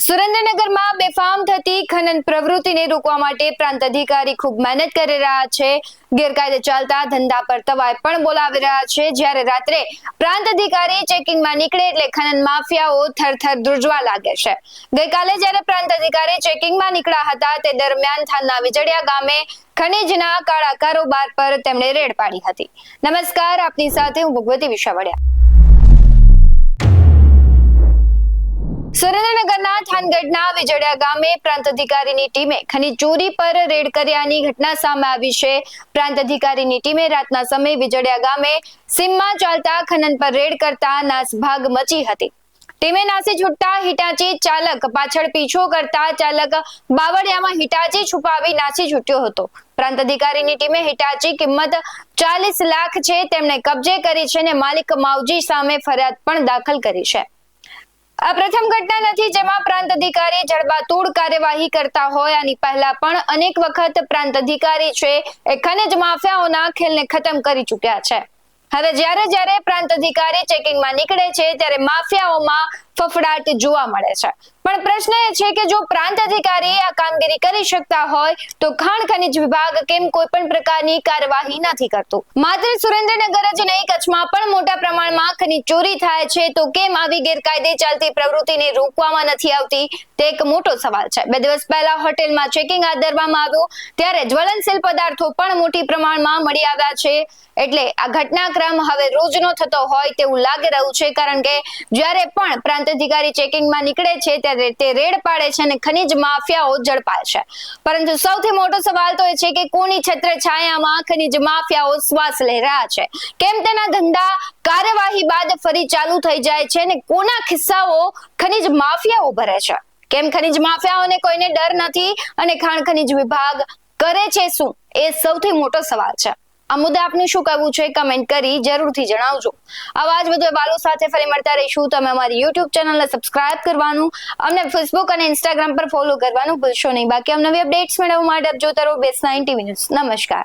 સુરેન્દ્રનગરમાં બેફામ થતી ખનન પ્રવૃત્તિને રોકવા માટે પ્રાંત અધિકારી ખૂબ મહેનત કરી રહ્યા છે. ગેરકાયદે ચાલતા ધંધા પર તવાઈ પણ બોલાવી રહ્યા છે. જ્યારે રાત્રે પ્રાંત અધિકારી ચેકિંગમાં નીકળે એટલે ખનન માફિયાઓ થરથર ધ્રુજવા લાગે છે. ગઈકાલે જ્યારે પ્રાંત અધિકારી ચેકિંગમાં નીકળ્યા હતા તે દરમિયાન થાનના વિજડિયા ગામે ખનીજના કાળા કારોબાર પર તેમણે રેડ પાડી હતી. નમસ્કાર, આપની સાથે હું ભગવતી વિશાવડિયા. સુરેન્દ્રનગરના થાનગઢના વિજડિયા ગામે પ્રાંત અધિકારીની ટીમે ખનીજ ચોરી પર રેડ કર્યાની ઘટના સામે આવી છે. પ્રાંત અધિકારીની ટીમે રાતના સમયે વિજડિયા ગામે સીમમાં ચાલતા ખનન પર રેડ કરતા નાસભાગ મચી હતી. ટીમે નાસી છૂટતા હિટાચી ચાલક પાછળ પીછો કરતા ચાલક બાવળિયામાં હિટાચી છુપાવી નાસી છૂટ્યો હતો. પ્રાંત અધિકારીની ટીમે હિટાચી કિંમત 40 લાખ છે તેમણે કબજે કરી છે અને માલિક માવજી સામે ફરિયાદ પણ દાખલ કરી છે. આ પ્રથમ ઘટના નથી જેમાં પ્રાંત અધિકારી જડબાતોડ કાર્યવાહી કરતા હોય. આની પહેલા પણ અનેક વખત પ્રાંત અધિકારી છે એ ખનિજ માફિયાઓના ખેલને ખતમ કરી ચૂક્યા છે. હવે જ્યારે પ્રાંત અધિકારી ચેકિંગમાં નીકળે છે ત્યારે માફિયાઓમાં ફફડાટ જોવા મળે છે. પણ પ્રશ્ન એ છે કે જો પ્રાંત અધિકારી આ કામગીરી કરી શકતા હોય તો ખાણ ખનિજ વિભાગ કેમ કોઈ પણ પ્રકારની કાર્યવાહી નથી કરતું? માત્ર સુરેન્દ્રનગર જ નહીં, કચ્છમાં પણ મોટા પ્રમાણમાં ખનિજ ચોરી થાય છે તો કેમ આવી ગેરકાયદે ચાલતી પ્રવૃત્તિને રોકવામાં નથી આવતી? તે એક મોટો સવાલ છે. 2 દિવસ પહેલા હોટેલમાં ચેકિંગ હાથ ધરવામાં આવ્યું ત્યારે જ્વલનશીલ પદાર્થો પણ મોટી પ્રમાણમાં મળી આવ્યા છે. એટલે આ ઘટનાક્રમ હવે રોજનો થતો હોય તેવું લાગી રહ્યું છે, કારણ કે જ્યારે પણ પ્રાંત અધિકારી ચેકિંગમાં નીકળે છે ત્યારે તે રેડ પાડે છે અને ખનિજ માફિયાઓ ઝડપાય છે. પરંતુ સૌથી મોટો સવાલ તો એ છે કે કોની છત્રછાયામાં ખનિજ માફિયાઓ શ્વાસ લઈ રહ્યા છે? કેમ તેના ધંધા કાર્યવાહી બાદ ફરી ચાલુ થઈ જાય છે અને કોના ખિસ્સાઓ ખનિજ માફિયાઓ ભરે છે? કેમ ખનિજ માફિયાઓને કોઈને ડર નથી અને ખાણ ખનિજ વિભાગ કરે છે શું? એ સૌથી મોટો સવાલ છે. આ મુદ્દે આપનું શું કહેવું છે? કમેન્ટ કરી જરૂરથી જણાવજો. આવા જ વધુ અહેવાલો સાથે ફરી મળતા રહીશું. તમે અમારી YouTube ચેનલને સબસ્ક્રાઇબ કરવાનું, અમને Facebook અને Instagram પર ફોલો કરવાનું ભૂલશો નહીં. બાકી નવી અપડેટ્સ મેળવવા માટે આપ જોતા રહો BS9 TV ન્યૂઝ. નમસ્કાર.